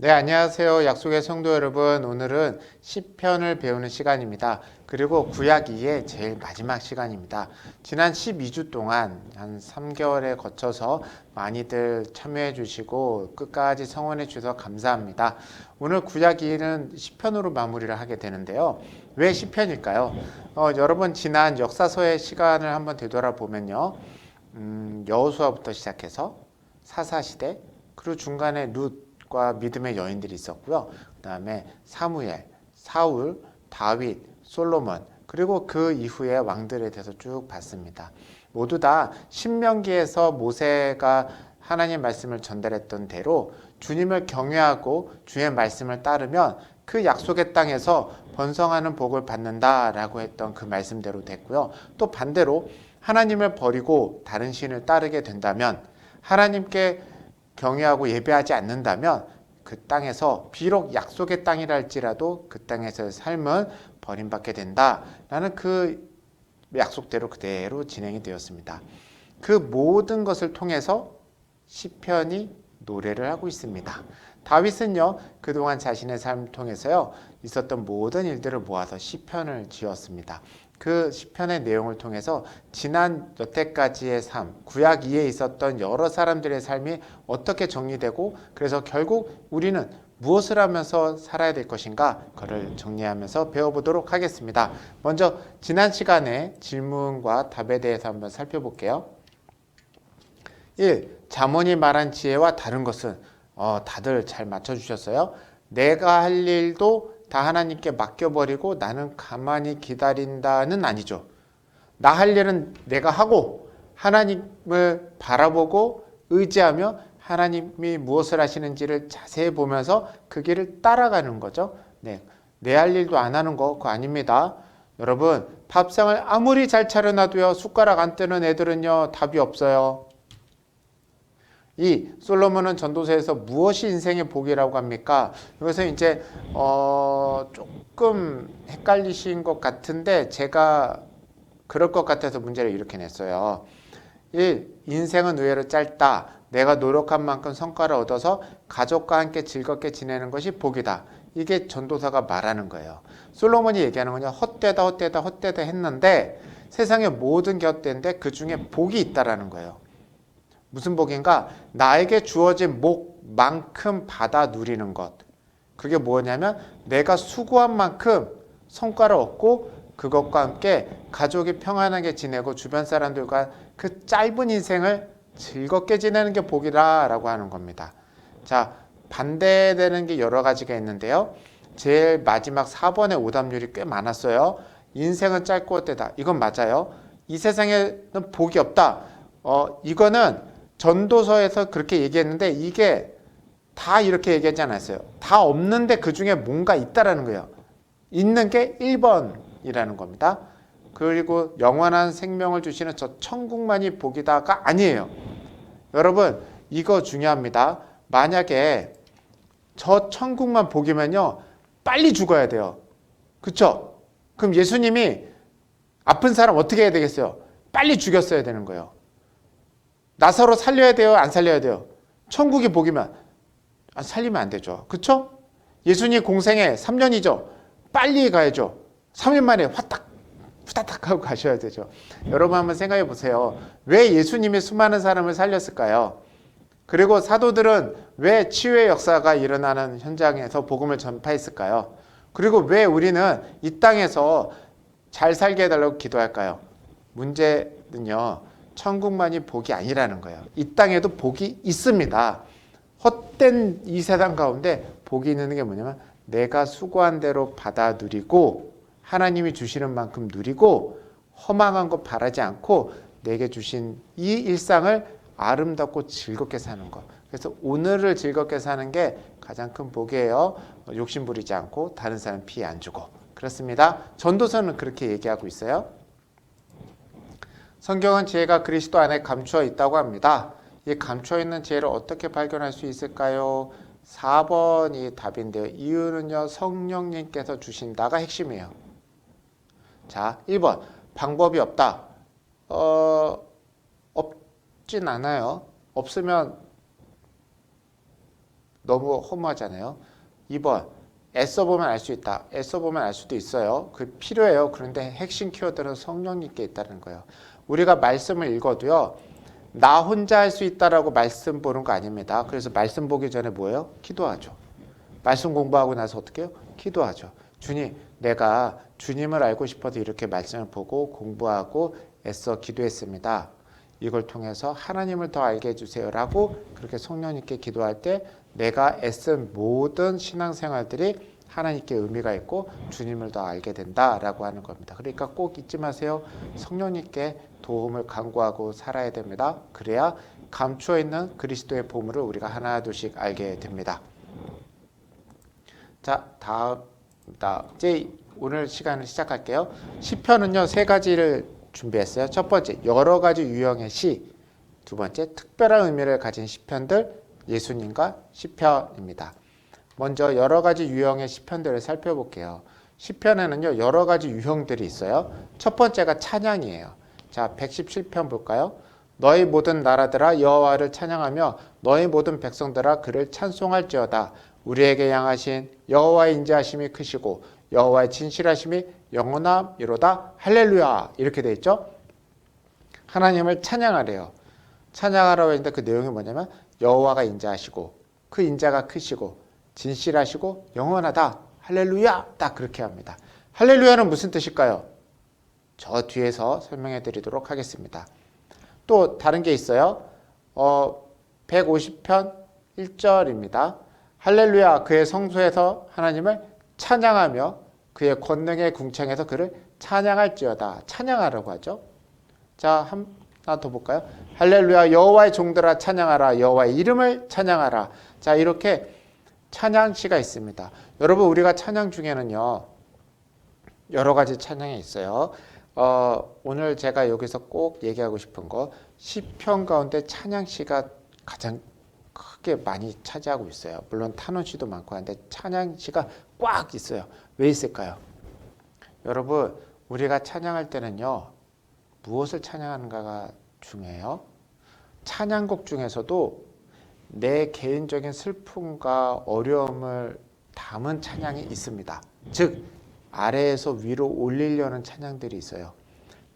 네, 안녕하세요. 약속의 성도 여러분. 오늘은 시편을 배우는 시간입니다. 그리고 구약 2의 제일 마지막 시간입니다. 지난 12주 동안 한 3개월에 거쳐서 많이들 참여해 주시고 끝까지 성원해 주셔서 감사합니다. 오늘 구약 2는 시편으로 마무리를 하게 되는데요. 왜 시편일까요? 여러분 지난 역사서의 시간을 한번 되돌아보면요. 여호수아부터 시작해서 사사시대, 그리고 중간에 룻과 믿음의 여인들이 있었고요. 그 다음에 사무엘, 사울, 다윗, 솔로몬, 그리고 그 이후의 왕들에 대해서 쭉 봤습니다. 모두 다 신명기에서 모세가 하나님 말씀을 전달했던 대로 주님을 경외하고 주의 말씀을 따르면 그 약속의 땅에서 번성하는 복을 받는다라고 했던 그 말씀대로 됐고요. 또 반대로 하나님을 버리고 다른 신을 따르게 된다면, 하나님께 경외하고 예배하지 않는다면 그 땅에서 비록 약속의 땅이라 할지라도 그 땅에서의 삶은 버림받게 된다라는 그 약속대로 그대로 진행이 되었습니다. 그 모든 것을 통해서 시편이 노래를 하고 있습니다. 다윗은요, 그동안 자신의 삶을 통해서요 있었던 모든 일들을 모아서 시편을 지었습니다. 그 시편의 내용을 통해서 지난 여태까지의 삶, 구약 2에 있었던 여러 사람들의 삶이 어떻게 정리되고, 그래서 결국 우리는 무엇을 하면서 살아야 될 것인가, 그걸 정리하면서 배워보도록 하겠습니다. 먼저 지난 시간에 질문과 답에 대해서 한번 살펴볼게요. 1. 잠언이 말한 지혜와 다른 것은? 다들 잘 맞춰주셨어요. 내가 할 일도 다 하나님께 맡겨버리고 나는 가만히 기다린다는 아니죠. 나 할 일은 내가 하고 하나님을 바라보고 의지하며 하나님이 무엇을 하시는지를 자세히 보면서 그 길을 따라가는 거죠. 네, 내 할 일도 안 하는 거 그거 아닙니다. 여러분, 밥상을 아무리 잘 차려놔도요, 숟가락 안 뜨는 애들은요 답이 없어요. 이 솔로몬은 전도서에서 무엇이 인생의 복이라고 합니까? 여기서 이제 조금 헷갈리신 것 같은데 제가 그럴 것 같아서 문제를 이렇게 냈어요. 1. 인생은 의외로 짧다. 내가 노력한 만큼 성과를 얻어서 가족과 함께 즐겁게 지내는 것이 복이다. 이게 전도사가 말하는 거예요. 솔로몬이 얘기하는 거냐, 헛되다 헛되다 헛되다 했는데 세상의 모든 게 헛된데 그 중에 복이 있다라는 거예요. 무슨 복인가? 나에게 주어진 목만큼 받아 누리는 것. 그게 뭐냐면 내가 수고한 만큼 성과를 얻고 그것과 함께 가족이 평안하게 지내고 주변 사람들과 그 짧은 인생을 즐겁게 지내는 게 복이라고 하는 겁니다. 자, 반대되는 게 여러 가지가 있는데요. 제일 마지막 4번의 오답률이 꽤 많았어요. 인생은 짧고 헛되다. 이건 맞아요. 이 세상에는 복이 없다. 이거는 전도서에서 그렇게 얘기했는데 이게 다 이렇게 얘기하지 않았어요. 다 없는데 그 중에 뭔가 있다라는 거예요. 있는 게 1번이라는 겁니다. 그리고 영원한 생명을 주시는 저 천국만이 복이다가 아니에요. 여러분, 이거 중요합니다. 만약에 저 천국만 복이면요, 빨리 죽어야 돼요. 그쵸? 그럼 예수님이 아픈 사람 어떻게 해야 되겠어요? 빨리 죽였어야 되는 거예요. 나사로 살려야 돼요? 안 살려야 돼요? 천국이 복이면 살리면 안 되죠. 그쵸? 예수님 공생에 3년이죠. 빨리 가야죠. 3년 만에 화딱 후다닥 하고 가셔야 되죠. 여러분 한번 생각해 보세요. 왜 예수님이 수많은 사람을 살렸을까요? 그리고 사도들은 왜 치유의 역사가 일어나는 현장에서 복음을 전파했을까요? 그리고 왜 우리는 이 땅에서 잘 살게 해달라고 기도할까요? 문제는요, 천국만이 복이 아니라는 거예요. 이 땅에도 복이 있습니다. 헛된 이 세상 가운데 복이 있는 게 뭐냐면 내가 수고한 대로 받아 누리고 하나님이 주시는 만큼 누리고 허망한 것 바라지 않고 내게 주신 이 일상을 아름답고 즐겁게 사는 것. 그래서 오늘을 즐겁게 사는 게 가장 큰 복이에요. 욕심 부리지 않고 다른 사람 피해 안 주고. 그렇습니다. 전도서는 그렇게 얘기하고 있어요. 성경은 지혜가 그리스도 안에 감추어 있다고 합니다. 이 감추어 있는 지혜를 어떻게 발견할 수 있을까요? 4번이 답인데요. 이유는요, 성령님께서 주신다가 핵심이에요. 자, 1번. 방법이 없다. 없진 않아요. 없으면 너무 허무하잖아요. 2번 애써보면 알 수 있다. 애써보면 알 수도 있어요. 그 필요해요. 그런데 핵심 키워드는 성령님께 있다는 거예요. 우리가 말씀을 읽어도요. 나 혼자 할 수 있다라고 말씀 보는 거 아닙니다. 그래서 말씀 보기 전에 뭐예요? 기도하죠. 말씀 공부하고 나서 어떻게 해요? 기도하죠. 주님, 내가 주님을 알고 싶어서 이렇게 말씀을 보고 공부하고 애써 기도했습니다. 이걸 통해서 하나님을 더 알게 해주세요라고 그렇게 성령님께 기도할 때 내가 애쓴 모든 신앙생활들이 하나님께 의미가 있고 주님을 더 알게 된다라고 하는 겁니다. 그러니까 꼭 잊지 마세요. 성령님께 도움을 간구하고 살아야 됩니다. 그래야 감추어 있는 그리스도의 보물을 우리가 하나둘씩 알게 됩니다. 자, 다음 이제 오늘 시간을 시작할게요. 시편은요 3가지를 준비했어요. 첫 번째, 여러 가지 유형의 시. 두 번째, 특별한 의미를 가진 시편들, 예수님과 시편입니다. 먼저 여러 가지 유형의 시편들을 살펴볼게요. 시편에는요 여러 가지 유형들이 있어요. 첫 번째가 찬양이에요. 자, 117편 볼까요? 너희 모든 나라들아 여호와를 찬양하며 너희 모든 백성들아 그를 찬송할지어다. 우리에게 향하신 여호와의 인자하심이 크시고 여호와의 진실하심이 영원함이로다. 할렐루야. 이렇게 돼 있죠. 하나님을 찬양하래요. 찬양하라고 했는데 그 내용이 뭐냐면 여호와가 인자하시고 그 인자가 크시고 진실하시고 영원하다. 할렐루야. 딱 그렇게 합니다. 할렐루야는 무슨 뜻일까요? 저 뒤에서 설명해 드리도록 하겠습니다. 또 다른 게 있어요. 150편 1절입니다. 할렐루야. 그의 성소에서 하나님을 찬양하며 그의 권능의 궁창에서 그를 찬양할지어다. 찬양하라고 하죠. 자, 하나 더 볼까요? 할렐루야. 여호와의 종들아 찬양하라. 여호와의 이름을 찬양하라. 자, 이렇게 찬양시가 있습니다. 여러분, 우리가 찬양 중에는요 여러 가지 찬양이 있어요. 오늘 제가 여기서 꼭 얘기하고 싶은 거, 시편 가운데 찬양시가 가장 크게 많이 차지하고 있어요. 물론 탄원시도 많고 한데 찬양시가 꽉 있어요. 왜 있을까요? 여러분, 우리가 찬양할 때는요 무엇을 찬양하는가가 중요해요. 찬양곡 중에서도 내 개인적인 슬픔과 어려움을 담은 찬양이 있습니다. 즉 아래에서 위로 올리려는 찬양들이 있어요.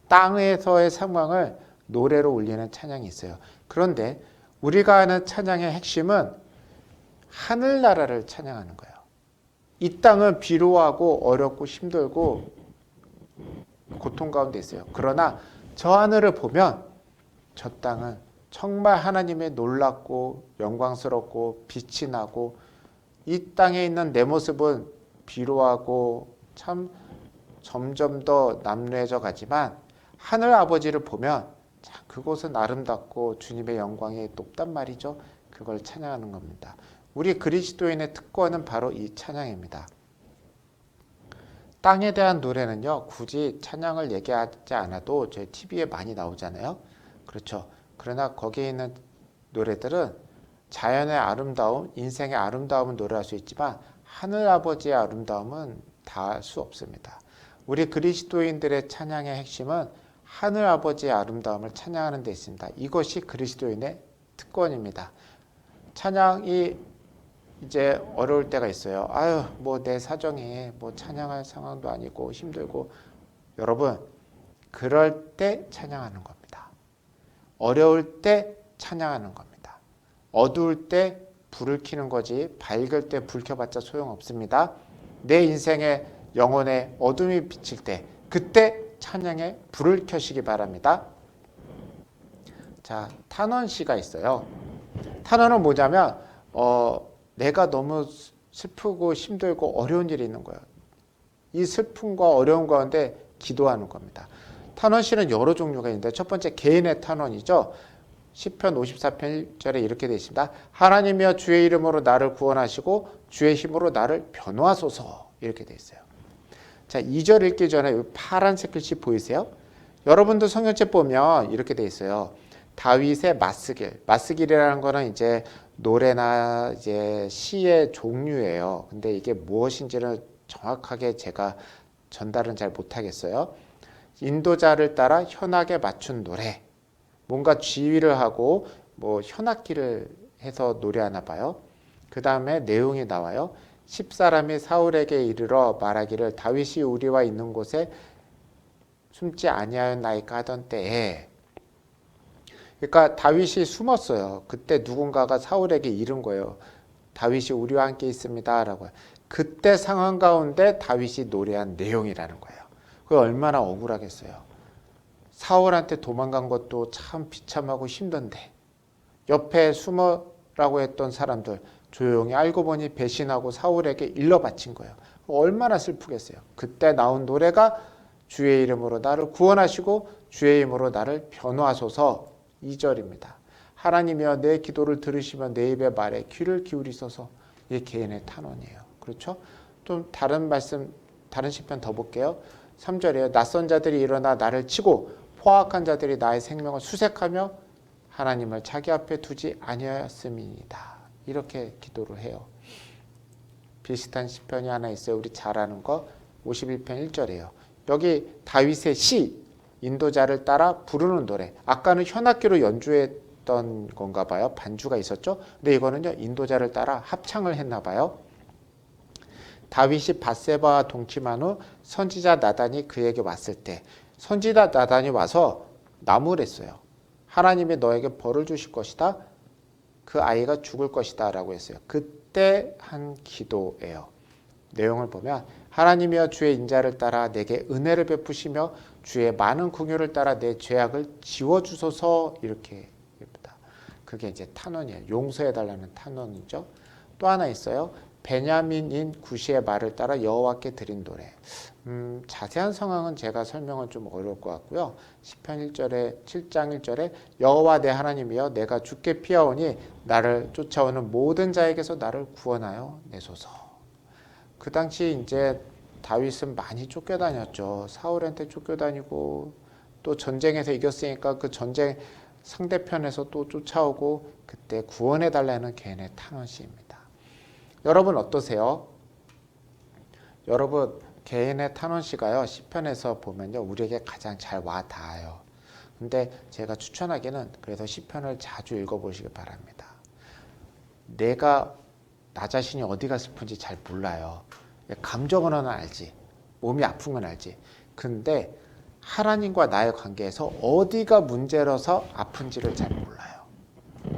땅에서의 상황을 노래로 올리는 찬양이 있어요. 그런데 우리가 하는 찬양의 핵심은 하늘나라를 찬양하는 거예요. 이 땅은 비루하고 어렵고 힘들고 고통 가운데 있어요. 그러나 저 하늘을 보면 저 땅은 정말 하나님의 놀랍고 영광스럽고 빛이 나고 이 땅에 있는 내 모습은 비루하고 참 점점 더 남루해져 가지만 하늘 아버지를 보면 참 그곳은 아름답고 주님의 영광이 높단 말이죠. 그걸 찬양하는 겁니다. 우리 그리스도인의 특권은 바로 이 찬양입니다. 땅에 대한 노래는요 굳이 찬양을 얘기하지 않아도 저희 TV에 많이 나오잖아요. 그렇죠. 그러나 거기에 있는 노래들은 자연의 아름다움, 인생의 아름다움은 노래할 수 있지만 하늘 아버지의 아름다움은 다 할 수 없습니다. 우리 그리스도인들의 찬양의 핵심은 하늘 아버지의 아름다움을 찬양하는 데 있습니다. 이것이 그리스도인의 특권입니다. 찬양이 이제 어려울 때가 있어요. 아유, 뭐 내 사정이 뭐 찬양할 상황도 아니고 힘들고. 여러분, 그럴 때 찬양하는 겁니다. 어려울 때 찬양하는 겁니다. 어두울 때 불을 켜는 거지 밝을 때 불 켜봤자 소용없습니다. 내 인생의 영혼의 어둠이 비칠 때 그때 찬양에 불을 켜시기 바랍니다. 자, 탄원시가 있어요. 탄원은 뭐냐면 내가 너무 슬프고 힘들고 어려운 일이 있는 거예요. 이 슬픔과 어려움 가운데 기도하는 겁니다. 탄원시는 여러 종류가 있는데 첫 번째 개인의 탄원이죠. 시편 54편 1절에 이렇게 되어 있습니다. 하나님이여 주의 이름으로 나를 구원하시고 주의 힘으로 나를 변호하소서. 이렇게 되어 있어요. 자, 2절 읽기 전에 파란색 글씨 보이세요? 여러분도 성경책 보면 이렇게 되어 있어요. 다윗의 맞스길. 맞스길이라는 거는 이제 노래나 이제 시의 종류예요. 근데 이게 무엇인지는 정확하게 제가 전달은 잘 못하겠어요. 인도자를 따라 현악에 맞춘 노래. 뭔가 지휘를 하고 뭐 현악기를 해서 노래하나 봐요. 그 다음에 내용이 나와요. 10사람이 사울에게 이르러 말하기를 다윗이 우리와 있는 곳에 숨지 아니하였나이까 하던 때에, 그러니까 다윗이 숨었어요. 그때 누군가가 사울에게 이른 거예요. 다윗이 우리와 함께 있습니다 라고. 그때 상황 가운데 다윗이 노래한 내용이라는 거예요. 그게 얼마나 억울하겠어요. 사울한테 도망간 것도 참 비참하고 힘든데 옆에 숨어라고 했던 사람들 조용히 알고 보니 배신하고 사울에게 일러 바친 거예요. 얼마나 슬프겠어요. 그때 나온 노래가 주의 이름으로 나를 구원하시고 주의 이름으로 나를 변호하소서. 2절입니다. 하나님이여 내 기도를 들으시며 내 입의 말에 귀를 기울이소서. 이게 개인의 탄원이에요. 그렇죠? 좀 다른 말씀, 다른 시편 더 볼게요. 3절이에요. 낯선 자들이 일어나 나를 치고 포악한 자들이 나의 생명을 수색하며 하나님을 자기 앞에 두지 아니하였음이니이다. 이렇게 기도를 해요. 비슷한 시편이 하나 있어요. 우리 잘 아는 거 51편 1절이에요. 여기 다윗의 시, 인도자를 따라 부르는 노래. 아까는 현악기로 연주했던 건가 봐요. 반주가 있었죠. 근데 이거는요, 인도자를 따라 합창을 했나 봐요. 다윗이 밧세바와 동침한 후 선지자 나단이 그에게 왔을 때, 선지자 나단이 와서 나무랬어요. 하나님이 너에게 벌을 주실 것이다. 그 아이가 죽을 것이다 라고 했어요. 그때 한 기도예요. 내용을 보면 하나님이여 주의 인자를 따라 내게 은혜를 베푸시며 주의 많은 긍휼을 따라 내 죄악을 지워주소서. 이렇게 합니다. 그게 이제 탄원이에요. 용서해달라는 탄원이죠. 또 하나 있어요. 베냐민인 구시의 말을 따라 여호와께 드린 노래. 자세한 상황은 제가 설명은 좀 어려울 것 같고요. 시편 1절에 7장 1절에 여호와 내 하나님이여 내가 주께 피하오니 나를 쫓아오는 모든 자에게서 나를 구원하여 내소서. 그 당시 이제 다윗은 많이 쫓겨다녔죠. 사울한테 쫓겨다니고 또 전쟁에서 이겼으니까 그 전쟁 상대편에서 또 쫓아오고 그때 구원해달라는 개인의 탄원시입니다. 여러분 어떠세요? 여러분 개인의 탄원시가요 시편에서 보면요 우리에게 가장 잘 와 닿아요. 근데 제가 추천하기는 그래서 시편을 자주 읽어보시기 바랍니다. 내가 나 자신이 어디가 슬픈지 잘 몰라요. 감정은 알지, 몸이 아픈 건 알지. 근데 하나님과 나의 관계에서 어디가 문제라서 아픈지를 잘 몰라요.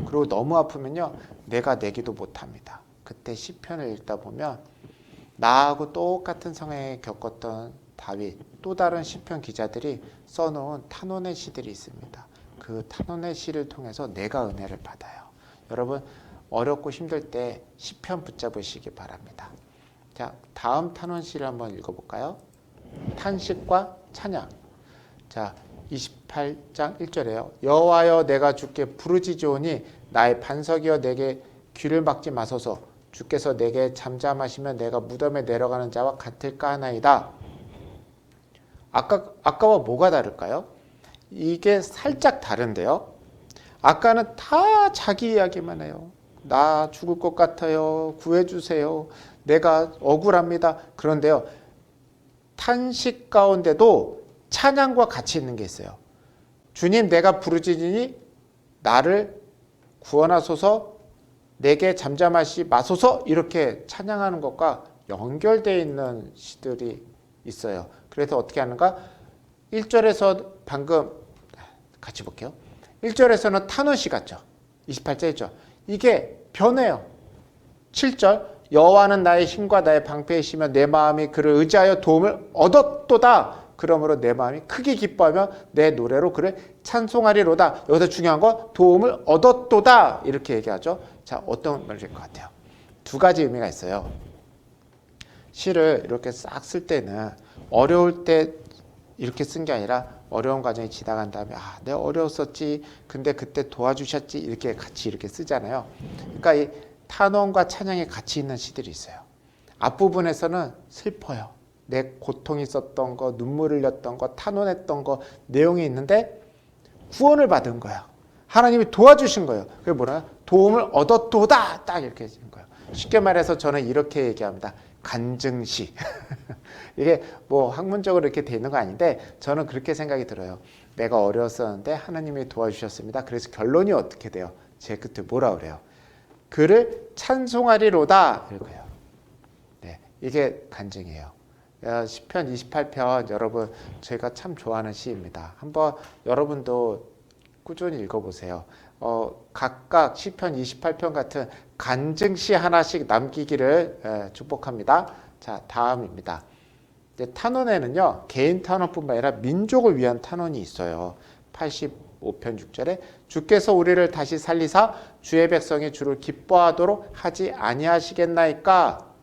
그리고 너무 아프면요 내가 내기도 못합니다. 그때 시편을 읽다 보면 나하고 똑같은 상황에 겪었던 다윗, 또 다른 시편 기자들이 써놓은 탄원의 시들이 있습니다. 그 탄원의 시를 통해서 내가 은혜를 받아요. 여러분 어렵고 힘들 때 시편 붙잡으시기 바랍니다. 자, 다음 탄원 시를 한번 읽어볼까요? 탄식과 찬양. 자, 28장 1절에요. 여호와여 내가 주께 부르짖으오니 나의 반석이여 내게 귀를 막지 마소서. 주께서 내게 잠잠하시면 내가 무덤에 내려가는 자와 같을까 하나이다. 아까와 뭐가 다를까요? 이게 살짝 다른데요. 아까는 다 자기 이야기만 해요. 나 죽을 것 같아요. 구해주세요. 내가 억울합니다. 그런데요. 탄식 가운데도 찬양과 같이 있는 게 있어요. 주님 내가 부르짖으니 나를 구원하소서. 내게 잠잠하시 마소서. 이렇게 찬양하는 것과 연결되어 있는 시들이 있어요. 그래서 어떻게 하는가? 1절에서 방금 같이 볼게요. 1절에서는 탄원시 같죠. 28절이죠. 이게 변해요. 7절 여호와는 나의 힘과 나의 방패이시며 내 마음이 그를 의지하여 도움을 얻었도다. 그러므로 내 마음이 크게 기뻐하며 내 노래로 그를 찬송하리로다. 여기서 중요한 거 도움을 얻었도다. 이렇게 얘기하죠. 자, 어떤 말일 것 같아요? 두 가지 의미가 있어요. 시를 이렇게 싹 쓸 때는 어려울 때 이렇게 쓴 게 아니라 어려운 과정이 지나간 다음에 내가 어려웠었지. 근데 그때 도와주셨지. 이렇게 같이 이렇게 쓰잖아요. 그러니까 이 탄원과 찬양이 같이 있는 시들이 있어요. 앞부분에서는 슬퍼요. 내 고통이 있었던 거, 눈물 흘렸던 거, 탄원했던 거 내용이 있는데 구원을 받은 거야. 하나님이 도와주신 거예요. 그게 뭐냐? 도움을 얻었도다. 딱 이렇게 된 거예요. 쉽게 말해서 저는 이렇게 얘기합니다. 간증시. 이게 뭐 학문적으로 이렇게 돼 있는 거 아닌데 저는 그렇게 생각이 들어요. 내가 어려웠었는데 하나님이 도와주셨습니다. 그래서 결론이 어떻게 돼요? 제 끝에 뭐라 그래요? 그를 찬송하리로다 이거예요. 네, 이게 간증이에요. 시편 28편 여러분 저희가 참 좋아하는 시입니다. 한번 여러분도 꾸준히 읽어보세요. 각각 시편 28편 같은 간증시 하나씩 남기기를 축복합니다. 자, 다음입니다. 이제 탄원에는요, 개인 탄원뿐만 아니라 민족을 위한 탄원이 있어요. 85편 6절에 주께서 우리를 다시 살리사 주의 백성이 주를 기뻐하도록 하지 아니하시겠나이까.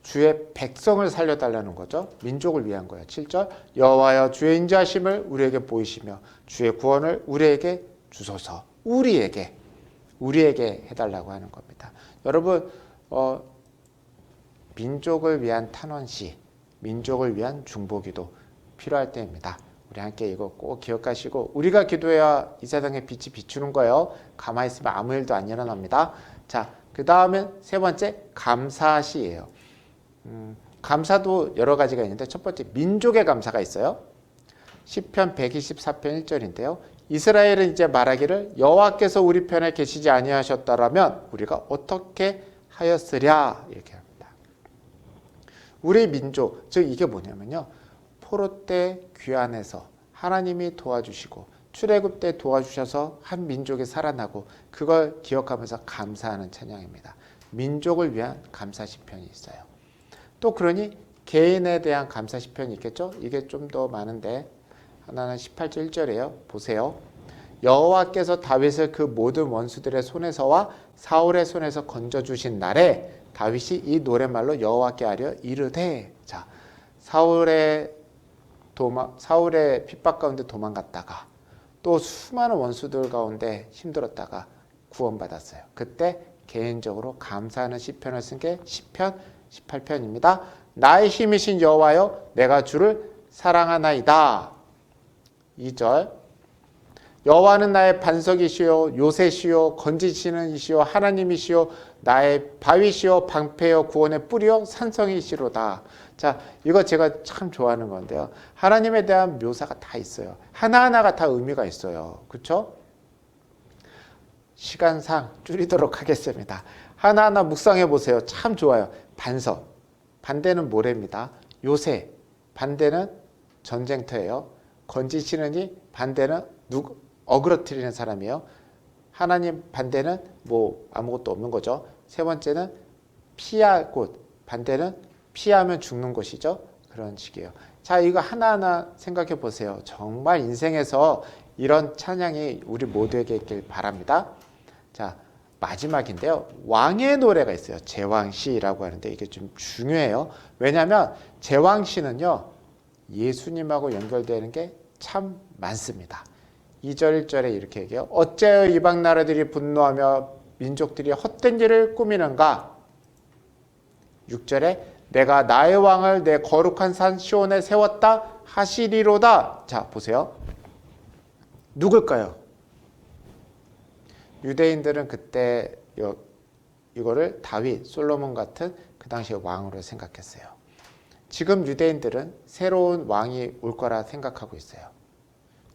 주의 백성을 살려달라는 거죠. 민족을 위한 거예요. 7절 여호와여 주의 인자하심을 우리에게 보이시며 주의 구원을 우리에게 주소서. 우리에게 해달라고 하는 겁니다. 여러분 민족을 위한 탄원시, 민족을 위한 중보기도 필요할 때입니다. 우리 함께 이거 꼭 기억하시고 우리가 기도해야 이 세상에 빛이 비추는 거예요. 가만히 있으면 아무 일도 안 일어납니다. 자, 그 다음은 세 번째 감사시예요. 감사도 여러 가지가 있는데 첫 번째 민족의 감사가 있어요. 시편 124편 1절인데요. 이스라엘은 이제 말하기를 여호와께서 우리 편에 계시지 아니하셨더라면 우리가 어떻게 하였으랴 이렇게 합니다. 우리 민족, 즉 이게 뭐냐면요. 포로 때 귀환해서 하나님이 도와주시고 출애굽 때 도와주셔서 한 민족이 살아나고 그걸 기억하면서 감사하는 찬양입니다. 민족을 위한 감사 시편이 있어요. 또 그러니 개인에 대한 감사 시편이 있겠죠? 이게 좀 더 많은데 하나는 18절 1절이에요. 보세요. 여호와께서 다윗을 그 모든 원수들의 손에서와 사울의 손에서 건져주신 날에 다윗이 이 노랫말로 여호와께 하려 이르되. 자, 사울의 핍박 가운데 도망갔다가 또 수많은 원수들 가운데 힘들었다가 구원받았어요. 그때 개인적으로 감사하는 시편을 쓴 게 시편 18편입니다. 나의 힘이신 여호와여 내가 주를 사랑하나이다. 2절 여호와는 나의 반석이시요 요새시요 건지시는 이시요 하나님이시요 나의 바위시요 방패요 구원의 뿌리요 산성이시로다. 자, 이거 제가 참 좋아하는 건데요. 하나님에 대한 묘사가 다 있어요. 하나하나가 다 의미가 있어요. 그렇죠? 시간상 줄이도록 하겠습니다. 하나하나 묵상해 보세요. 참 좋아요. 반석, 반대는 모래입니다. 요새, 반대는 전쟁터예요. 건지시는 이, 반대는 어그러뜨리는 사람이에요. 하나님 반대는 뭐 아무것도 없는 거죠. 세 번째는 피할 곳, 반대는 피하면 죽는 곳이죠. 그런 식이에요. 자, 이거 하나하나 생각해 보세요. 정말 인생에서 이런 찬양이 우리 모두에게 있길 바랍니다. 자, 마지막인데요. 왕의 노래가 있어요. 제왕시라고 하는데 이게 좀 중요해요. 왜냐하면 제왕시는요. 예수님하고 연결되는 게 참 많습니다. 2절 1절에 이렇게 얘기해요. 어째요 이방 나라들이 분노하며 민족들이 헛된 일을 꾸미는가. 6절에 내가 나의 왕을 내 거룩한 산 시온에 세웠다 하시리로다. 자, 보세요. 누굴까요? 유대인들은 그때 이거를 다윗, 솔로몬 같은 그 당시의 왕으로 생각했어요. 지금 유대인들은 새로운 왕이 올 거라 생각하고 있어요.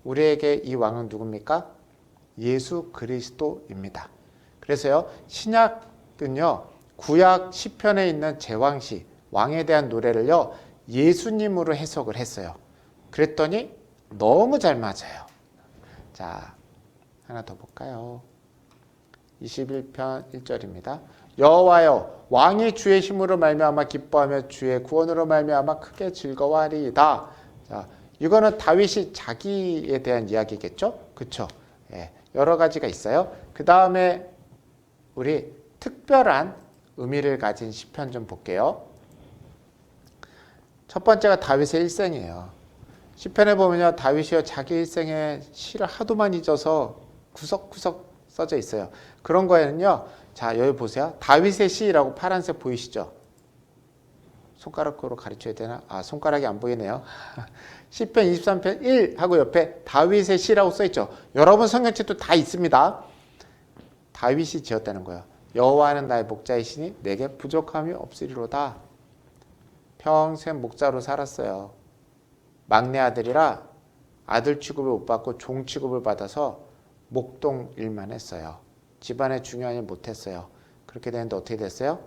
우리에게 이 왕은 누굽니까? 예수 그리스도입니다. 그래서요, 신약은요, 구약 시편에 있는 제왕시, 왕에 대한 노래를요, 예수님으로 해석을 했어요. 그랬더니 너무 잘 맞아요. 자, 하나 더 볼까요? 21편 1절입니다. 여호와여 왕이 주의 힘으로 말미암아 기뻐하며 주의 구원으로 말미암아 크게 즐거워하리이다. 자, 이거는 다윗이 자기에 대한 이야기겠죠? 그렇죠? 예, 여러 가지가 있어요. 그 다음에 우리 특별한 의미를 가진 시편 좀 볼게요. 첫 번째가 다윗의 일생이에요. 시편에 보면요, 다윗이요 자기 일생에 시를 하도 많이 져서 구석구석 써져 있어요. 그런 거에는요, 자 여기 보세요. 다윗의 시라고 파란색 보이시죠? 손가락으로 가르쳐야 되나? 아, 손가락이 안 보이네요. 시편 23편 1 하고 옆에 다윗의 시라고 써있죠. 여러분 성경책도 다 있습니다. 다윗이 지었다는 거예요. 여호와는 나의 목자이시니 내게 부족함이 없으리로다. 평생 목자로 살았어요. 막내 아들이라 아들 취급을 못 받고 종 취급을 받아서 목동 일만 했어요. 집안의 중요한 일 못했어요. 그렇게 되는데 어떻게 됐어요?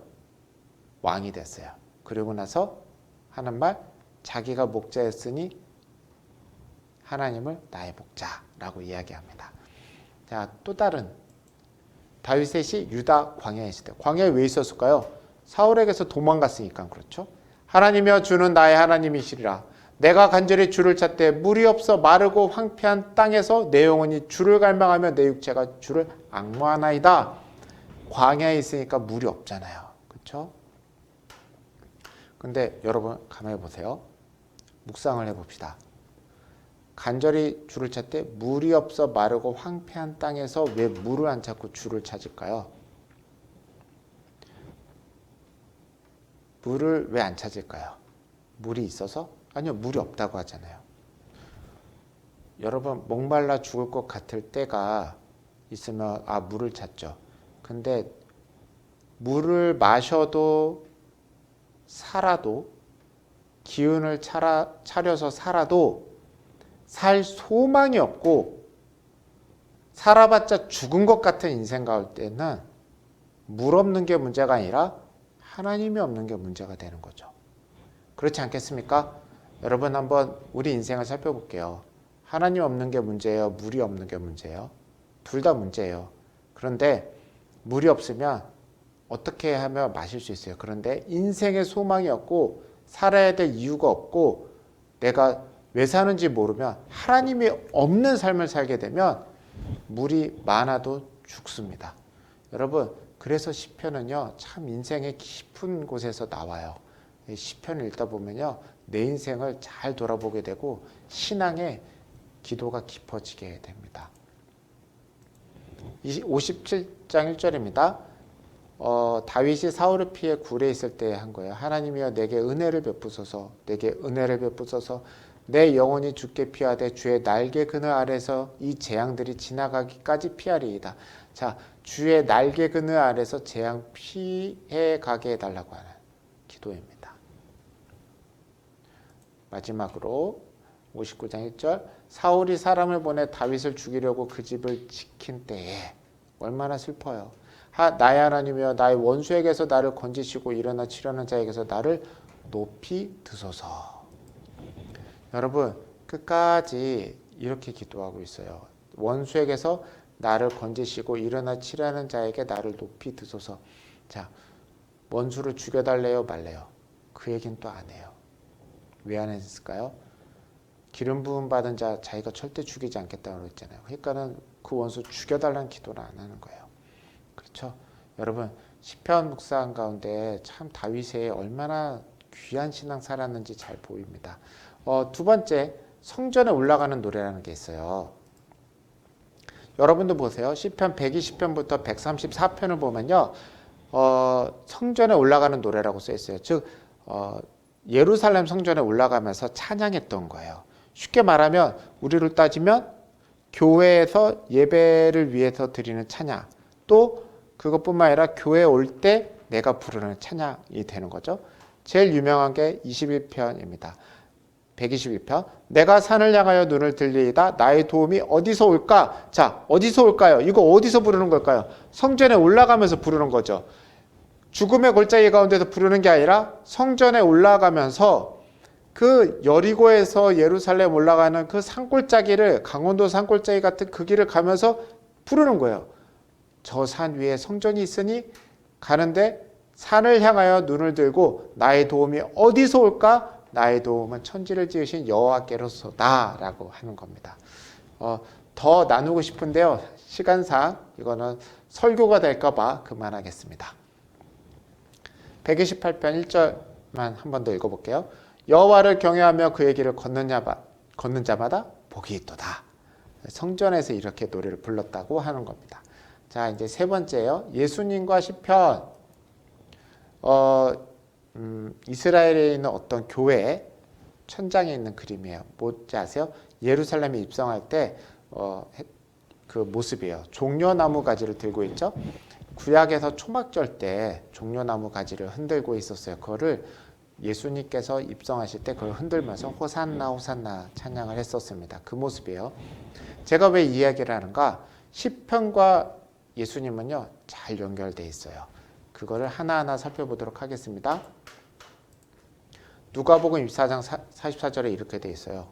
왕이 됐어요. 그리고 나서 하는 말, 자기가 목자였으니 하나님을 나의 목자라고 이야기합니다. 자, 또 다른 다윗의 유다 광야에 있을 때, 광야에 왜 있었을까요? 사울에게서 도망갔으니까 그렇죠. 하나님이여 주는 나의 하나님이시리라. 내가 간절히 주를 찾되 물이 없어 마르고 황폐한 땅에서 내 영혼이 주를 갈망하며 내 육체가 주를 앙모하나이다. 광야에 있으니까 물이 없잖아요. 그렇죠? 근데 여러분 가만히 보세요. 묵상을 해봅시다. 간절히 주를 찾되 물이 없어 마르고 황폐한 땅에서 왜 물을 안 찾고 주를 찾을까요? 물을 왜 안 찾을까요? 물이 있어서? 아니요, 물이 없다고 하잖아요. 여러분 목말라 죽을 것 같을 때가 있으면 물을 찾죠. 근데 물을 마셔도 살아도 기운을 차려서 살아도 살 소망이 없고 살아봤자 죽은 것 같은 인생 가올 때는 물 없는 게 문제가 아니라 하나님이 없는 게 문제가 되는 거죠. 그렇지 않겠습니까? 여러분 한번 우리 인생을 살펴볼게요. 하나님 없는 게 문제예요? 물이 없는 게 문제예요? 둘 다 문제예요. 그런데 물이 없으면 어떻게 하면 마실 수 있어요? 그런데 인생의 소망이 없고 살아야 될 이유가 없고 내가 왜 사는지 모르면 하나님이 없는 삶을 살게 되면 물이 많아도 죽습니다. 여러분 그래서 시편은요 참 인생의 깊은 곳에서 나와요. 시편을 읽다 보면요 내 인생을 잘 돌아보게 되고 신앙의 기도가 깊어지게 됩니다. 57장 1절입니다. 다윗이 사울을 피해 굴에 있을 때 한 거예요. 하나님이여 내게 은혜를 베푸소서, 내게 은혜를 베푸소서. 내 영혼이 주께 피하되 주의 날개 그늘 아래서 이 재앙들이 지나가기까지 피하리이다. 자, 주의 날개 그늘 아래서 재앙 피해 가게 해달라고 하는 기도입니다. 마지막으로 59장 1절 사울이 사람을 보내 다윗을 죽이려고 그 집을 지킨 때에 얼마나 슬퍼요. 나의 하나님이여 나의 원수에게서 나를 건지시고 일어나 치려는 자에게서 나를 높이 드소서. 여러분 끝까지 이렇게 기도하고 있어요. 원수에게서 나를 건지시고 일어나 치려는 자에게 나를 높이 드소서. 자, 원수를 죽여달래요 말래요? 그 얘기는 또 안 해요. 왜 안 했을까요? 기름 부음 받은 자 자기가 절대 죽이지 않겠다고 했잖아요. 그러니까는 그 원수 죽여달라는 기도를 안 하는 거예요. 그렇죠? 여러분 시편 묵상 가운데 참 다윗의 얼마나 귀한 신앙 살았는지 잘 보입니다. 두 번째 성전에 올라가는 노래라는 게 있어요. 여러분도 보세요. 시편 120편부터 134편을 보면요. 성전에 올라가는 노래라고 써 있어요. 즉 예루살렘 성전에 올라가면서 찬양했던 거예요. 쉽게 말하면 우리로 따지면 교회에서 예배를 위해서 드리는 찬양, 또 그것뿐만 아니라 교회에 올 때 내가 부르는 찬양이 되는 거죠. 제일 유명한 게 21편입니다. 121편 내가 산을 향하여 눈을 들리이다 나의 도움이 어디서 올까? 자, 어디서 올까요? 이거 어디서 부르는 걸까요? 성전에 올라가면서 부르는 거죠. 죽음의 골짜기 가운데서 부르는 게 아니라 성전에 올라가면서 그 여리고에서 예루살렘 올라가는 그 산골짜기를 강원도 산골짜기 같은 그 길을 가면서 부르는 거예요. 저 산 위에 성전이 있으니 가는데 산을 향하여 눈을 들고 나의 도움이 어디서 올까? 나의 도움은 천지를 지으신 여호와께로소다 라고 하는 겁니다. 더 나누고 싶은데요. 시간상 이거는 설교가 될까 봐 그만하겠습니다. 128편 1절만 한 번 더 읽어볼게요. 여호와를 경외하며 그의 길을 걷는 자마다 복이 있도다. 성전에서 이렇게 노래를 불렀다고 하는 겁니다. 자, 이제 세 번째요. 예수님과 시편. 이스라엘에 있는 어떤 교회 천장에 있는 그림이에요. 뭔지 아세요? 예루살렘에 입성할 때 그 모습이에요. 종려나무 가지를 들고 있죠. 구약에서 초막절 때 종려나무 가지를 흔들고 있었어요. 그거를 예수님께서 입성하실 때 그걸 흔들면서 호산나 호산나 찬양을 했었습니다. 그 모습이에요. 제가 왜 이 이야기를 하는가? 시편과 예수님은요 잘 연결돼 있어요. 그거를 하나하나 살펴보도록 하겠습니다. 누가복음 24장 44절에 이렇게 돼 있어요.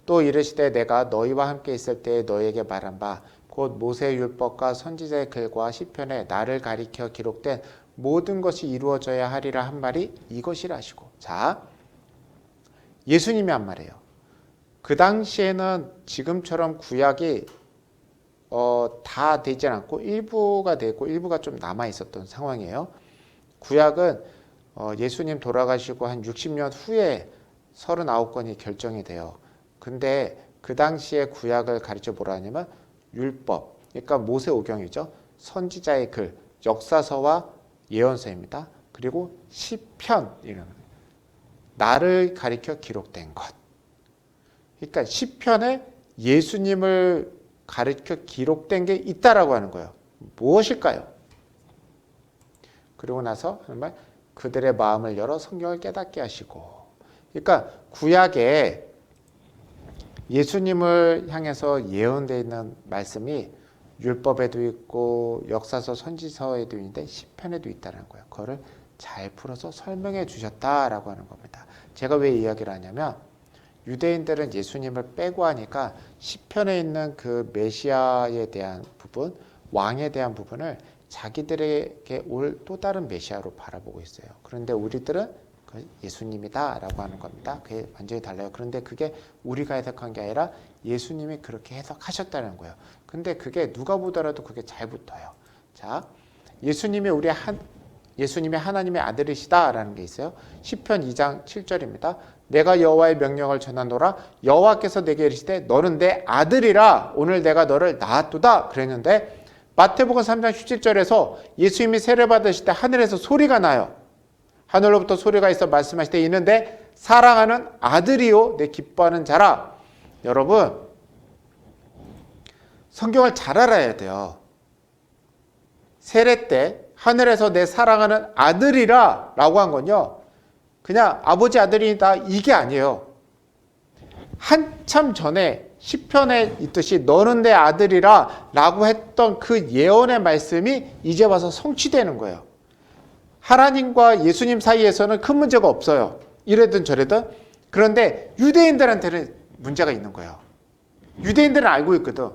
또 이르시되 내가 너희와 함께 있을 때에 너희에게 말한 바 곧 모세의 율법과 선지자의 글과 시편에 나를 가리켜 기록된 모든 것이 이루어져야 하리라 한 말이 이것이라 하시고. 자, 예수님이 한 말이에요. 그 당시에는 지금처럼 구약이 다 되지 않고 일부가 되고 일부가 좀 남아 있었던 상황이에요. 구약은 예수님 돌아가시고 한 60년 후에 39권이 결정이 돼요. 근데 그 당시에 구약을 가르쳐 뭐라 하냐면 율법, 그러니까 모세오경이죠. 선지자의 글, 역사서와 예언서입니다. 그리고 시편, 이런 나를 가리켜 기록된 것. 그러니까 시편에 예수님을 가르쳐 기록된 게 있다라고 하는 거예요. 무엇일까요? 그러고 나서 정말 그들의 마음을 열어 성경을 깨닫게 하시고. 그러니까 구약에 예수님을 향해서 예언되어 있는 말씀이 율법에도 있고 역사서 선지서에도 있는데 시편에도 있다는 거예요. 그거를 잘 풀어서 설명해 주셨다라고 하는 겁니다. 제가 왜 이야기를 하냐면 유대인들은 예수님을 빼고 하니까 시편에 있는 그 메시아에 대한 부분, 왕에 대한 부분을 자기들에게 올 또 다른 메시아로 바라보고 있어요. 그런데 우리들은 예수님이다 라고 하는 겁니다. 그게 완전히 달라요. 그런데 그게 우리가 해석한 게 아니라 예수님이 그렇게 해석하셨다는 거예요. 근데 그게 누가 보더라도 그게 잘 붙어요. 자, 예수님이 하나님의 아들이시다라는 게 있어요. 시편 2장 7절입니다. 내가 여호와의 명령을 전하노라. 여호와께서 내게 이르시되 너는 내 아들이라. 오늘 내가 너를 낳았도다. 그랬는데 마태복음 3장 17절에서 예수님이 세례 받으실 때 하늘에서 소리가 나요. 하늘로부터 소리가 있어 말씀하실 때 있는데 사랑하는 아들이요 내 기뻐하는 자라. 여러분 성경을 잘 알아야 돼요. 세례 때 하늘에서 내 사랑하는 아들이라 라고 한 건요 그냥 아버지 아들이다 이게 아니에요. 한참 전에 시편에 있듯이 너는 내 아들이라 라고 했던 그 예언의 말씀이 이제 와서 성취되는 거예요. 하나님과 예수님 사이에서는 큰 문제가 없어요. 이래든 저래든. 그런데 유대인들한테는 문제가 있는 거예요. 유대인들은 알고 있거든.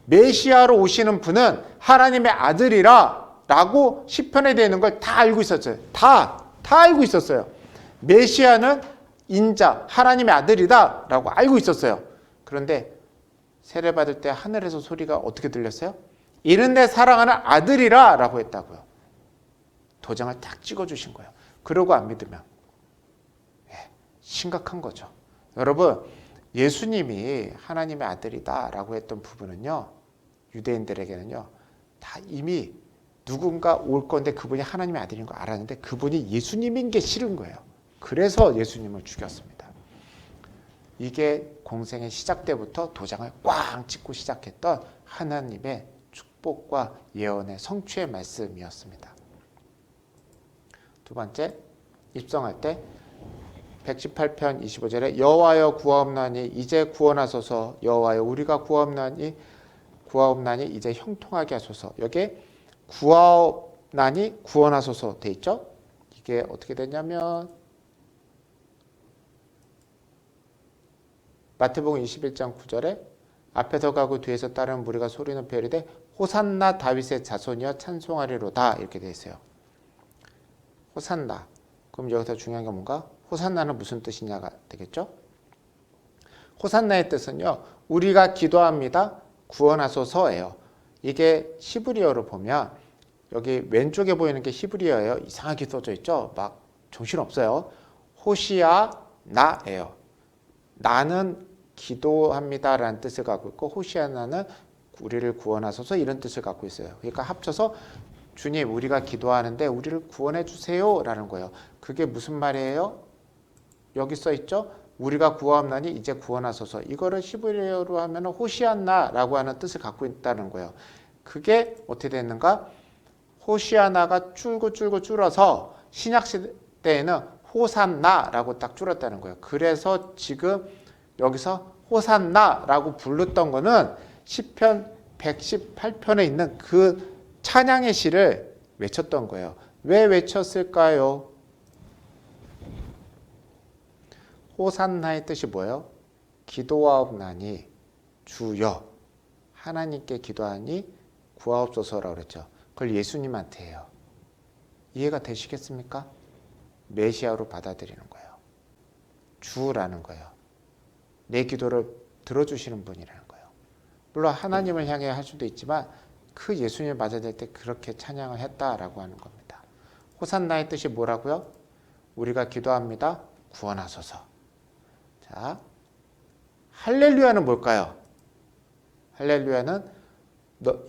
메시아로 오시는 분은 하나님의 아들이라 라고 시편에 되어 있는 걸 다 알고 있었어요. 다 알고 있었어요. 메시아는 인자, 하나님의 아들이다 라고 알고 있었어요. 그런데 세례 받을 때 하늘에서 소리가 어떻게 들렸어요? 이른데 사랑하는 아들이라 라고 했다고요. 도장을 딱 찍어주신 거예요. 그러고 안 믿으면 심각한 거죠. 여러분 예수님이 하나님의 아들이다 라고 했던 부분은요 유대인들에게는요 다 이미 누군가 올 건데 그분이 하나님의 아들인 거 알았는데 그분이 예수님인 게 싫은 거예요. 그래서 예수님을 죽였습니다. 이게 공생의 시작 때부터 도장을 꽝 찍고 시작했던 하나님의 축복과 예언의 성취의 말씀이었습니다. 두 번째, 입성할 때 118편 25절에 여호와여 구하옵나니 이제 구원하소서. 여호와여 우리가 구하옵나니 이제 형통하게 하소서. 여기에 구하옵나니 구원하소서 돼 있죠. 이게 어떻게 되냐면 마태복음 21장 9절에 앞에서 가고 뒤에서 따르는 무리가 소리 높여 이르되 호산나 다윗의 자손이여 찬송하리로다 이렇게 돼 있어요. 호산나. 그럼 여기서 중요한 게 뭔가? 호산나는 무슨 뜻이냐가 되겠죠? 호산나의 뜻은요. 우리가 기도합니다. 구원하소서예요. 이게 히브리어로 보면 여기 왼쪽에 보이는 게 히브리어예요. 이상하게 써져 있죠? 막 정신없어요. 호시아나예요. 나는 기도합니다라는 뜻을 갖고 있고 호시아나는 우리를 구원하소서 이런 뜻을 갖고 있어요. 그러니까 합쳐서 주님 우리가 기도하는데 우리를 구원해 주세요 라는 거예요. 그게 무슨 말이에요? 여기 써 있죠? 우리가 구하옵나니 이제 구원하소서. 이거를 히브리어로 하면 호시아나라고 하는 뜻을 갖고 있다는 거예요. 그게 어떻게 됐는가? 호시아나가 줄어서 신약 시대에는 호산나라고 딱 줄었다는 거예요. 그래서 지금 여기서 호산나라고 불렀던 거는 시편 118편에 있는 그 찬양의 시를 외쳤던 거예요. 왜 외쳤을까요? 호산나의 뜻이 뭐예요? 기도하옵나니 주여 하나님께 기도하니 구하옵소서라고 그랬죠. 그걸 예수님한테 해요. 이해가 되시겠습니까? 메시아로 받아들이는 거예요. 주라는 거예요. 내 기도를 들어주시는 분이라는 거예요. 물론 하나님을 향해 할 수도 있지만 그 예수님을 맞아들일 때 그렇게 찬양을 했다라고 하는 겁니다. 호산나의 뜻이 뭐라고요? 우리가 기도합니다. 구원하소서. 자, 할렐루야는 뭘까요? 할렐루야는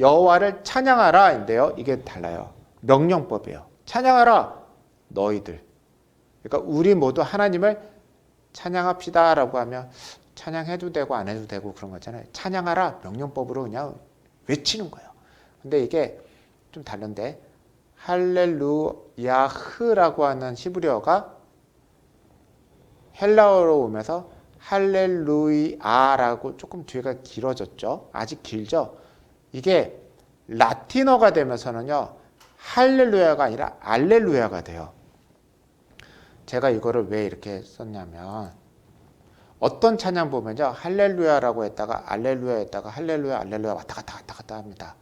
여호와를 찬양하라인데요. 이게 달라요. 명령법이에요. 찬양하라 너희들. 그러니까 우리 모두 하나님을 찬양합시다라고 하면 찬양해도 되고 안 해도 되고 그런 거잖아요. 찬양하라 명령법으로 그냥 외치는 거예요. 근데 이게 좀 다른데 할렐루야흐라고 하는 히브리어가 헬라어로 오면서 할렐루야라고 조금 뒤가 길어졌죠. 아직 길죠. 이게 라틴어가 되면서는요. 할렐루야가 아니라 알렐루야가 돼요. 제가 이거를 왜 이렇게 썼냐면 어떤 찬양 보면요. 할렐루야라고 했다가 알렐루야 했다가 할렐루야 알렐루야 왔다 갔다 합니다.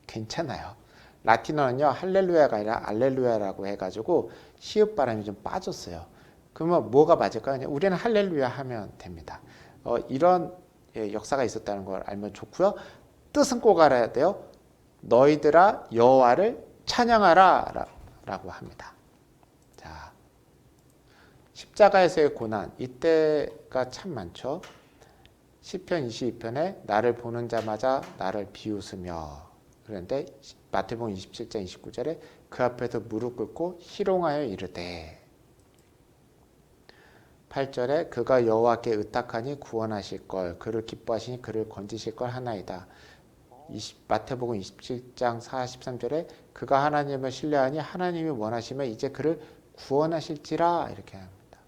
괜찮아요. 라틴어는요. 할렐루야가 아니라 알렐루야라고 해가지고 시읒 발음이 좀 빠졌어요. 그러면 뭐가 맞을까요? 우리는 할렐루야 하면 됩니다. 이런 역사가 있었다는 걸 알면 좋고요. 뜻은 꼭 알아야 돼요. 너희들아 여호와를 찬양하라 라고 합니다. 자, 십자가에서의 고난 이때가 참 많죠. 시편 22편에 나를 보는 자마다 나를 비웃으며 그런데 마태복음 27장 29절에 그 앞에서 무릎 꿇고 희롱하여 이르되 8절에 그가 여호와께 의탁하니 구원하실 걸 그를 기뻐하시니 그를 건지실 걸 하나이다. 마태복음 27장 43절에 그가 하나님을 신뢰하니 하나님이 원하시면 이제 그를 구원하실지라 이렇게 합니다.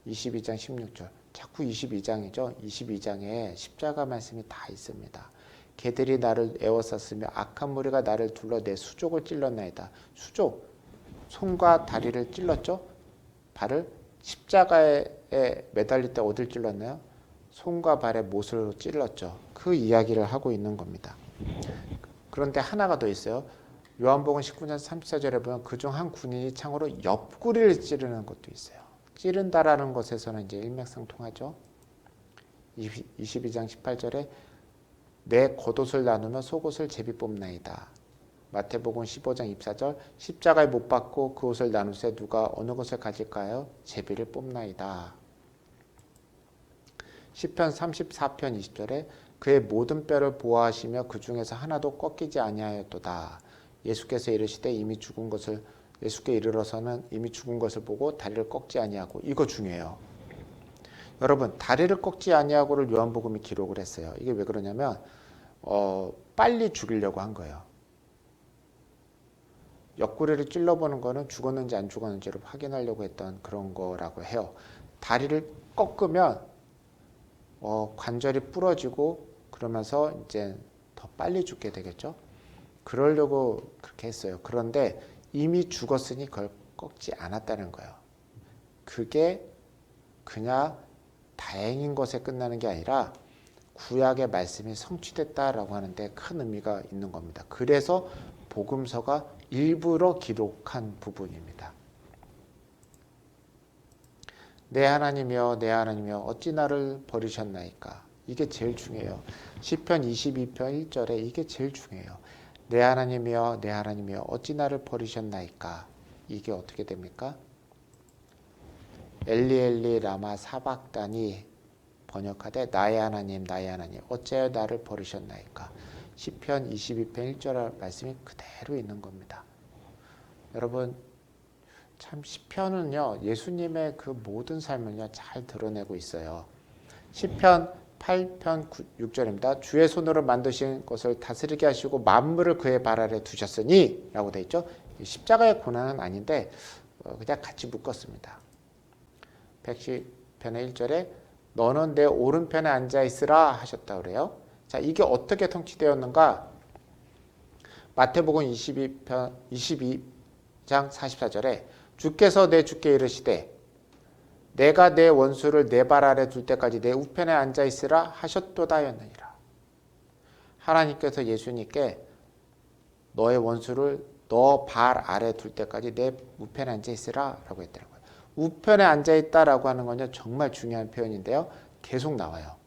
22장 16절 자꾸 22장이죠. 22장에 십자가 말씀이 다 있습니다. 개들이 나를 에워쌌으며 악한 무리가 나를 둘러 내 수족을 찔렀나이다. 수족, 손과 다리를 찔렀죠. 발을 십자가에 매달릴 때 어딜 찔렀나요? 손과 발에 못으로 찔렀죠. 그 이야기를 하고 있는 겁니다. 그런데 하나가 더 있어요. 요한복음 19장 34절에 보면 그중 한 군인이 창으로 옆구리를 찌르는 것도 있어요. 찌른다라는 것에서는 이제 일맥상통하죠. 22장 18절에 내 겉옷을 나누며 속옷을 제비 뽑나이다. 마태복음 15장 24절 십자가에 못 박고 그 옷을 나누세 누가 어느 것을 가질까요? 제비를 뽑나이다. 시편 34편 20절에 그의 모든 뼈를 보호하시며 그 중에서 하나도 꺾이지 아니하였도다. 예수께서 이르시되 이미 죽은 것을 예수께 이르러서는 이미 죽은 것을 보고 다리를 꺾지 아니하고 이거 중요해요. 여러분 다리를 꺾지 아니하고를 요한복음이 기록을 했어요. 이게 왜 그러냐면 빨리 죽이려고 한 거예요. 옆구리를 찔러보는 거는 죽었는지 안 죽었는지를 확인하려고 했던 그런 거라고 해요. 다리를 꺾으면 관절이 부러지고 그러면서 이제 더 빨리 죽게 되겠죠. 그러려고 그렇게 했어요. 그런데 이미 죽었으니 그걸 꺾지 않았다는 거예요. 그게 그냥 다행인 것에 끝나는 게 아니라 구약의 말씀이 성취됐다라고 하는데 큰 의미가 있는 겁니다. 그래서 복음서가 일부러 기록한 부분입니다. 내 하나님이여 내 하나님이여 어찌 나를 버리셨나이까. 이게 제일 중요해요. 시편 22편 1절에 이게 제일 중요해요. 내 하나님이여 내 하나님이여 어찌 나를 버리셨나이까. 이게 어떻게 됩니까? 엘리 라마 사박단이 번역하되 나의 하나님 어찌하여 나를 버리셨나이까. 시편 22편 1절 말씀이 그대로 있는 겁니다. 여러분 참 시편은요 예수님의 그 모든 삶을요 잘 드러내고 있어요. 시편 8편 6절입니다. 주의 손으로 만드신 것을 다스리게 하시고 만물을 그의 발 아래 두셨으니 라고 되어 있죠. 십자가의 고난은 아닌데 그냥 같이 묶었습니다. 110편의 1절에 너는 내 오른편에 앉아 있으라 하셨다 그래요. 자, 이게 어떻게 통치되었는가? 마태복음 22장 44절에 주께서 내 주께 이르시되 내가 내 원수를 내 발 아래 둘 때까지 내 우편에 앉아 있으라 하셨도다 하였느니라. 하나님께서 예수님께 너의 원수를 너 발 아래 둘 때까지 내 우편에 앉아 있으라 라고 했다는 거예요. 우편에 앉아 있다라고 하는 건 정말 중요한 표현인데요. 계속 나와요.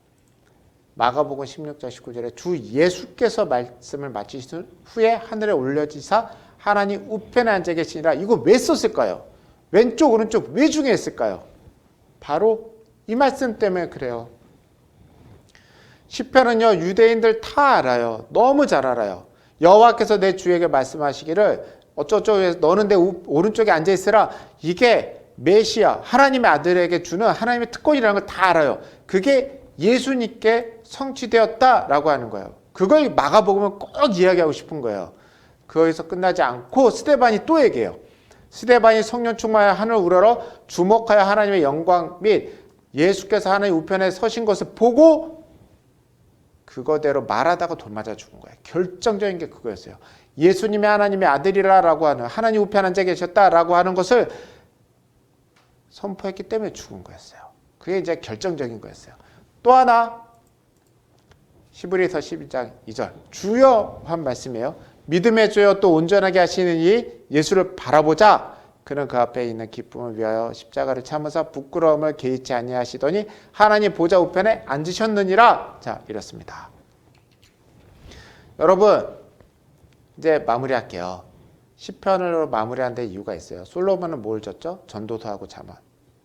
마가복음 16장 19절에 주 예수께서 말씀을 마치신 후에 하늘에 올려지사 하나님 우편에 앉아 계시니라. 이거 왜 썼을까요? 왼쪽 오른쪽 왜 중요했을까요? 바로 이 말씀 때문에 그래요. 시편은요, 유대인들 다 알아요. 너무 잘 알아요. 여호와께서 내 주에게 말씀하시기를 어쩌고저쩌고 해서 너는 내 오른쪽에 앉아 있으라. 이게 메시아 하나님의 아들에게 주는 하나님의 특권이라는 걸 다 알아요. 그게 예수님께 성취되었다라고 하는 거예요. 그걸 마가복음은 꼭 이야기하고 싶은 거예요. 거기서 끝나지 않고 스데반이 또 얘기해요. 스데반이 성령 충만하여 하늘 우러러 주목하여 하나님의 영광 및 예수께서 하나님 우편에 서신 것을 보고 그거대로 말하다가 돌 맞아 죽은 거예요. 결정적인 게 그거였어요. 예수님이 하나님의 아들이라고 하는 하나님 우편에 앉아 계셨다라고 하는 것을 선포했기 때문에 죽은 거였어요. 그게 이제 결정적인 거였어요. 또 하나 히브리서 12장 2절 주여 한 말씀이에요. 믿음의 주여 또 온전하게 하시는 이 예수를 바라보자. 그는 그 앞에 있는 기쁨을 위하여 십자가를 참으사 부끄러움을 개의치 아니하시더니 하나님 보좌 우편에 앉으셨느니라. 자, 이렇습니다. 여러분 이제 마무리할게요. 시편으로 마무리한 데 이유가 있어요. 솔로몬은 뭘 줬죠? 전도서하고 잠언.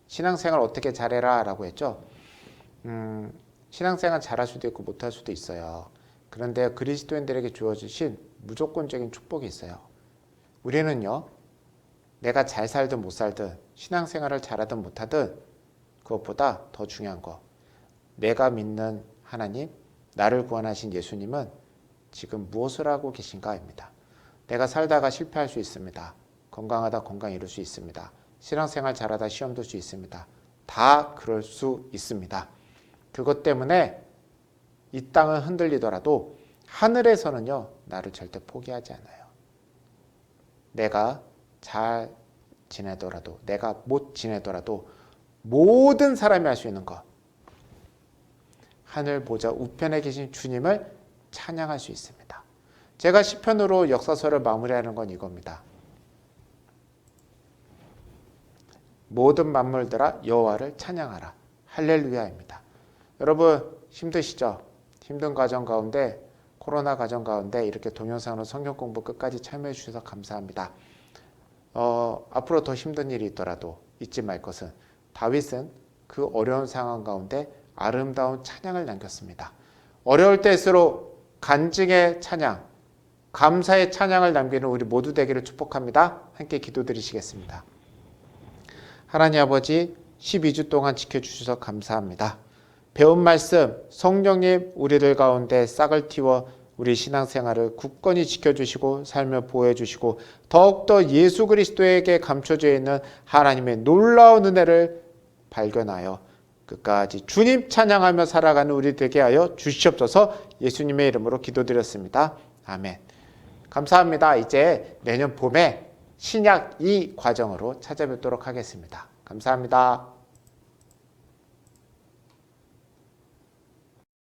신앙생활 어떻게 잘해라 라고 했죠. 신앙생활 잘할 수도 있고 못할 수도 있어요. 그런데 그리스도인들에게 주어주신 무조건적인 축복이 있어요. 우리는요, 내가 잘 살든 못 살든 신앙생활을 잘하든 못하든 그것보다 더 중요한 거, 내가 믿는 하나님, 나를 구원하신 예수님은 지금 무엇을 하고 계신가입니다. 내가 살다가 실패할 수 있습니다. 건강하다 건강 잃을 수 있습니다. 신앙생활 잘하다 시험 들 수 있습니다. 다 그럴 수 있습니다. 그것 때문에 이 땅은 흔들리더라도 하늘에서는요, 나를 절대 포기하지 않아요. 내가 잘 지내더라도, 내가 못 지내더라도 모든 사람이 할 수 있는 것, 하늘 보좌 우편에 계신 주님을 찬양할 수 있습니다. 제가 시편으로 역사서를 마무리하는 건 이겁니다. 모든 만물들아 여호와를 찬양하라. 할렐루야입니다. 여러분 힘드시죠? 힘든 과정 가운데, 코로나 과정 가운데 이렇게 동영상으로 성경 공부 끝까지 참여해 주셔서 감사합니다. 앞으로 더 힘든 일이 있더라도 잊지 말 것은 다윗은 그 어려운 상황 가운데 아름다운 찬양을 남겼습니다. 어려울 때일수록 간증의 찬양, 감사의 찬양을 남기는 우리 모두 되기를 축복합니다. 함께 기도드리시겠습니다. 하나님 아버지, 12주 동안 지켜주셔서 감사합니다. 배운 말씀, 성령님 우리들 가운데 싹을 틔워 우리 신앙생활을 굳건히 지켜주시고 삶을 보호해주시고 더욱더 예수 그리스도에게 감춰져 있는 하나님의 놀라운 은혜를 발견하여 끝까지 주님 찬양하며 살아가는 우리 되게 하여 주시옵소서. 예수님의 이름으로 기도드렸습니다. 아멘. 감사합니다. 이제 내년 봄에 신약 2 과정으로 찾아뵙도록 하겠습니다. 감사합니다.